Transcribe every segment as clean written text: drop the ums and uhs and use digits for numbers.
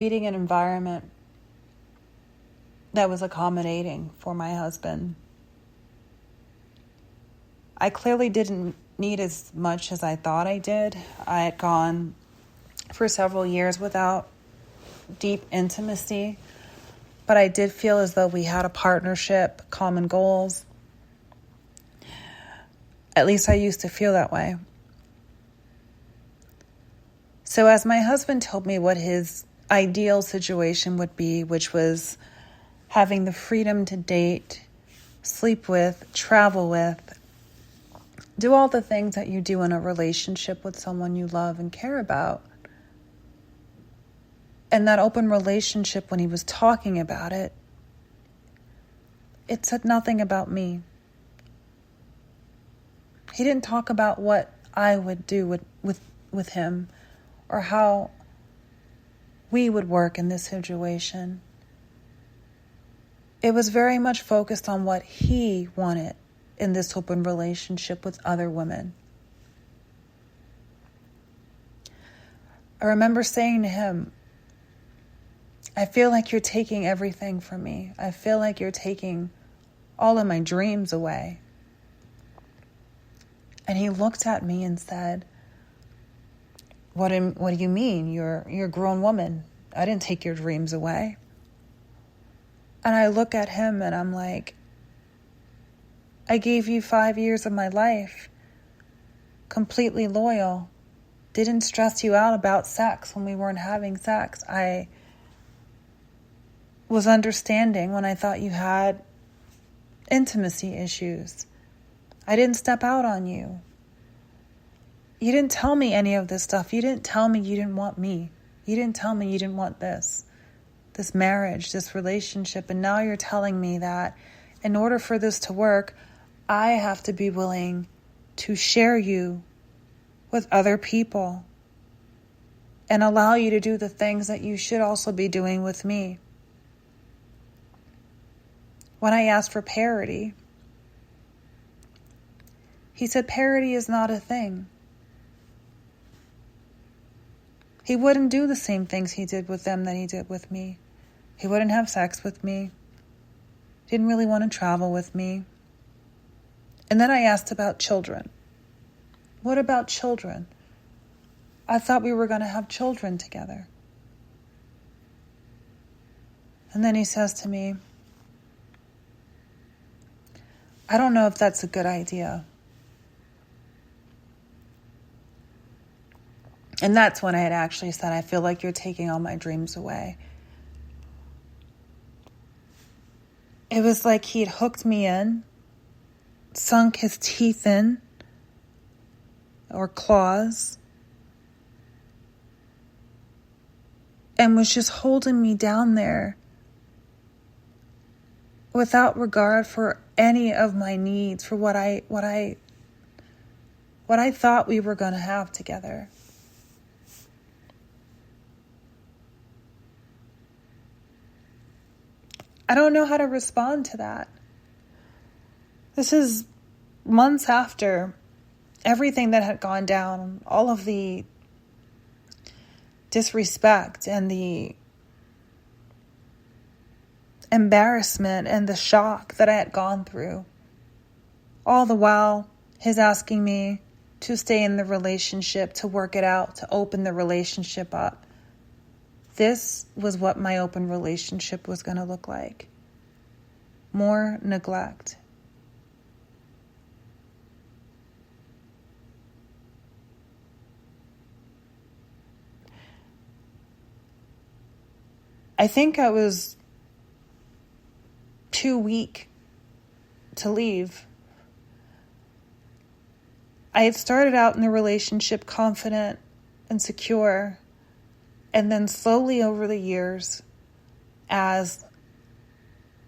Creating an environment that was accommodating for my husband. I clearly didn't need as much as I thought I did. I had gone for several years without deep intimacy, but I did feel as though we had a partnership, common goals. At least I used to feel that way. So as my husband told me what his ideal situation would be, which was having the freedom to date, sleep with, travel with, do all the things that you do in a relationship with someone you love and care about. And that open relationship, when he was talking about it, it said nothing about me. He didn't talk about what I would do with him or how we would work in this situation. It was very much focused on what he wanted in this open relationship with other women. I remember saying to him, I feel like you're taking everything from me. I feel like you're taking all of my dreams away. And he looked at me and said, What do you mean? You're a grown woman. I didn't take your dreams away. And I look at him and I'm like, I gave you 5 years of my life, completely loyal, didn't stress you out about sex when we weren't having sex. I was understanding when I thought you had intimacy issues. I didn't step out on you. You didn't tell me any of this stuff. You didn't tell me you didn't want me. You didn't tell me you didn't want this marriage, this relationship. And now you're telling me that in order for this to work, I have to be willing to share you with other people and allow you to do the things that you should also be doing with me. When I asked for parity, he said parity is not a thing. He wouldn't do the same things he did with them that he did with me. He wouldn't have sex with me. Didn't really want to travel with me. And then I asked about children. What about children? I thought we were going to have children together. And then he says to me, I don't know if that's a good idea. And that's when I had actually said, I feel like you're taking all my dreams away. It was like he'd hooked me in, sunk his teeth in, or claws, and was just holding me down there without regard for any of my needs, for what I thought we were going to have together. I don't know how to respond to that. This is months after everything that had gone down, all of the disrespect and the embarrassment and the shock that I had gone through. All the while, his asking me to stay in the relationship, to work it out, to open the relationship up. This was what my open relationship was going to look like. More neglect. I think I was too weak to leave. I had started out in the relationship confident and secure. And then slowly over the years, as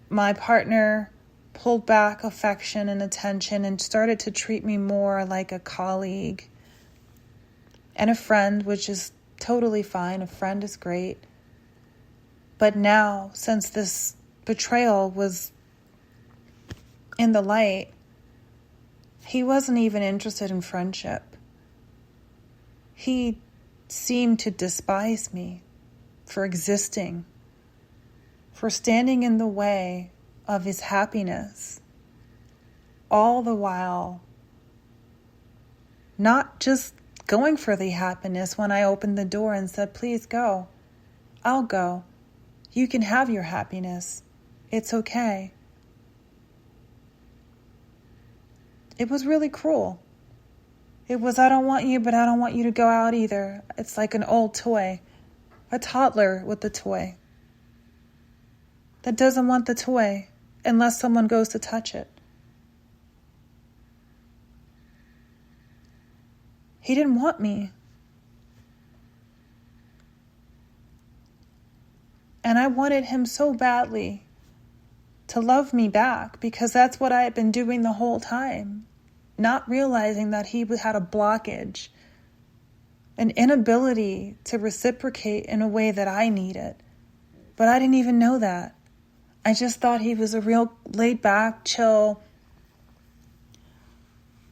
my partner pulled back affection and attention and started to treat me more like a colleague and a friend, which is totally fine. A friend is great. But now, since this betrayal was in the light, he wasn't even interested in friendship. He seemed to despise me for existing, for standing in the way of his happiness, all the while not just going for the happiness when I opened the door and said, please go. I'll go. You can have your happiness. It's okay. It was really cruel. It was, I don't want you, but I don't want you to go out either. It's like an old toy, a toddler with the toy that doesn't want the toy unless someone goes to touch it. He didn't want me. And I wanted him so badly to love me back, because that's what I had been doing the whole time, not realizing that he had a blockage, an inability to reciprocate in a way that I needed. But I didn't even know that. I just thought he was a real laid-back, chill,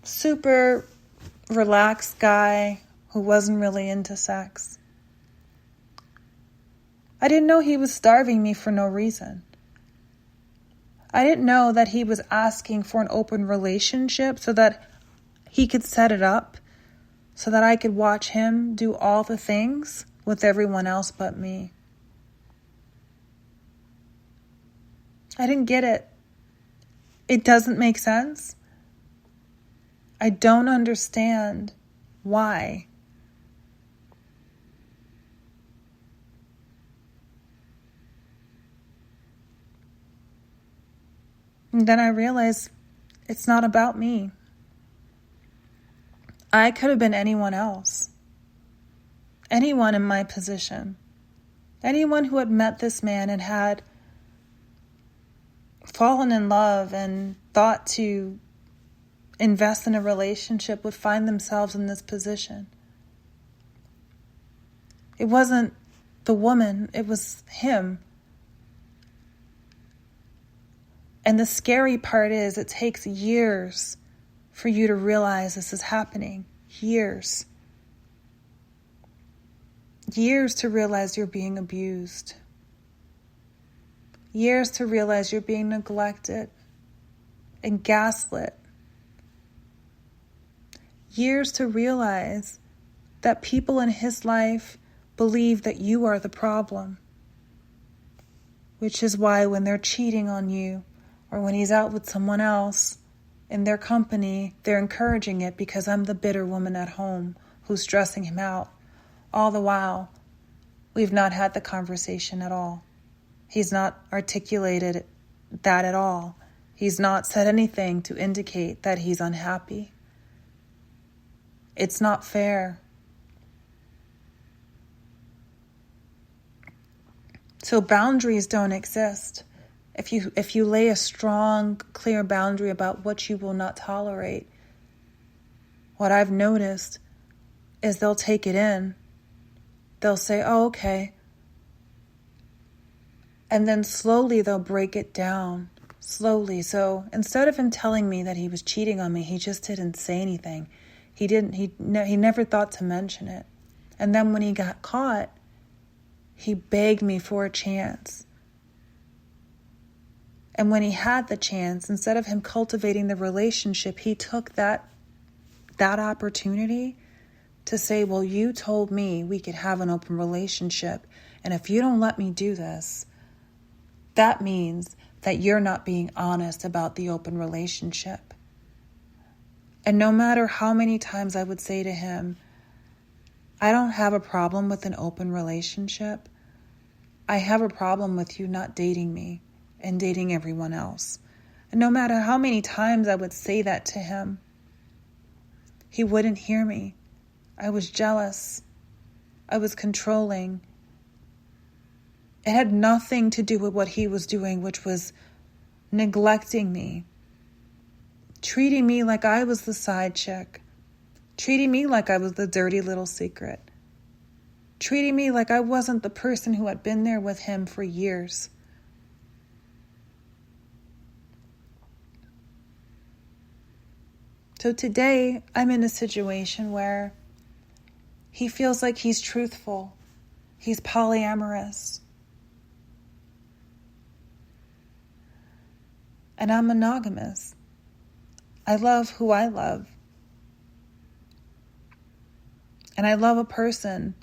super relaxed guy who wasn't really into sex. I didn't know he was starving me for no reason. I didn't know that he was asking for an open relationship so that he could set it up, so that I could watch him do all the things with everyone else but me. I didn't get it. It doesn't make sense. I don't understand why. And then I realized it's not about me. I could have been anyone else. Anyone in my position. Anyone who had met this man and had fallen in love and thought to invest in a relationship would find themselves in this position. It wasn't the woman, it was him. And the scary part is it takes years for you to realize this is happening. Years. Years to realize you're being abused. Years to realize you're being neglected and gaslit. Years to realize that people in his life believe that you are the problem. Which is why when they're cheating on you, or when he's out with someone else in their company, they're encouraging it because I'm the bitter woman at home who's stressing him out. All the while, we've not had the conversation at all. He's not articulated that at all. He's not said anything to indicate that he's unhappy. It's not fair. So boundaries don't exist. If you lay a strong, clear boundary about what you will not tolerate, what I've noticed is they'll take it in. They'll say, oh, okay. And then slowly they'll break it down. Slowly. So instead of him telling me that he was cheating on me, he just didn't say anything. He never thought to mention it. And then when he got caught, he begged me for a chance. And when he had the chance, instead of him cultivating the relationship, he took that opportunity to say, well, you told me we could have an open relationship. And if you don't let me do this, that means that you're not being honest about the open relationship. And no matter how many times I would say to him, I don't have a problem with an open relationship. I have a problem with you not dating me and dating everyone else. And no matter how many times I would say that to him, he wouldn't hear me. I was jealous. I was controlling. It had nothing to do with what he was doing, which was neglecting me, treating me like I was the side chick, treating me like I was the dirty little secret, treating me like I wasn't the person who had been there with him for years. So today, I'm in a situation where he feels like he's truthful. He's polyamorous. And I'm monogamous. I love who I love. And I love a person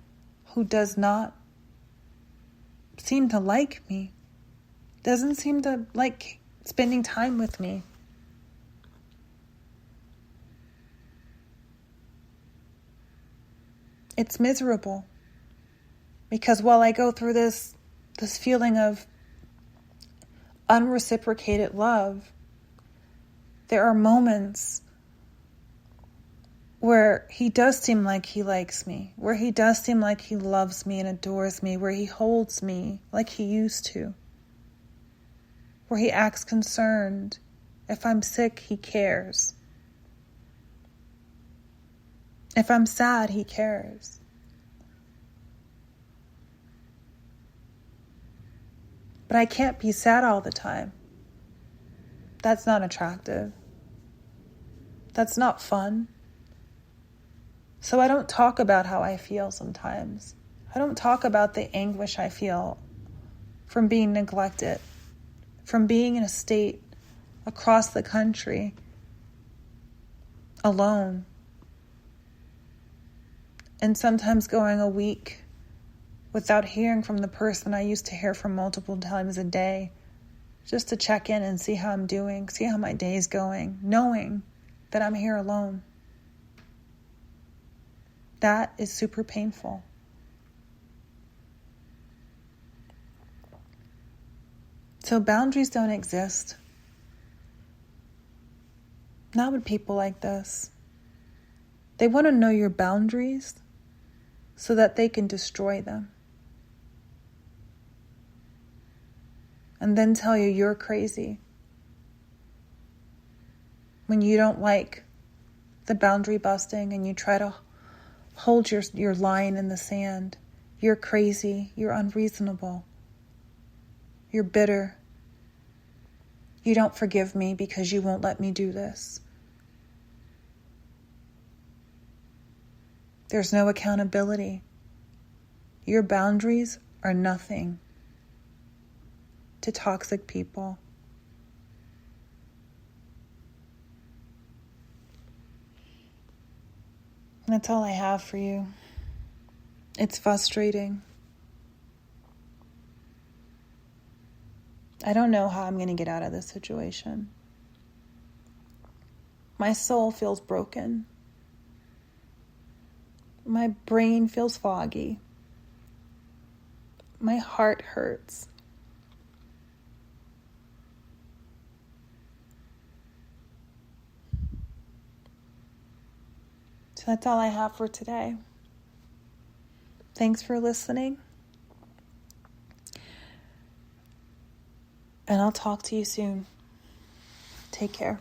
who does not seem to like me, doesn't seem to like spending time with me. It's miserable because while I go through this feeling of unreciprocated love, there are moments where he does seem like he likes me, where he does seem like he loves me and adores me, where he holds me like he used to, where he acts concerned. If I'm sick, he cares. If I'm sad, he cares. But I can't be sad all the time. That's not attractive. That's not fun. So I don't talk about how I feel sometimes. I don't talk about the anguish I feel from being neglected, from being in a state across the country alone, and sometimes going a week without hearing from the person I used to hear from multiple times a day, just to check in and see how I'm doing, see how my day's going, knowing that I'm here alone. That is super painful. So boundaries don't exist. Not with people like this. They want to know your boundaries so that they can destroy them. And then tell you you're crazy when you don't like the boundary busting and you try to hold your line in the sand. You're crazy. You're unreasonable. You're bitter. You don't forgive me because you won't let me do this. There's no accountability. Your boundaries are nothing to toxic people. That's all I have for you. It's frustrating. I don't know how I'm going to get out of this situation. My soul feels broken. My brain feels foggy. My heart hurts. So that's all I have for today. Thanks for listening. And I'll talk to you soon. Take care.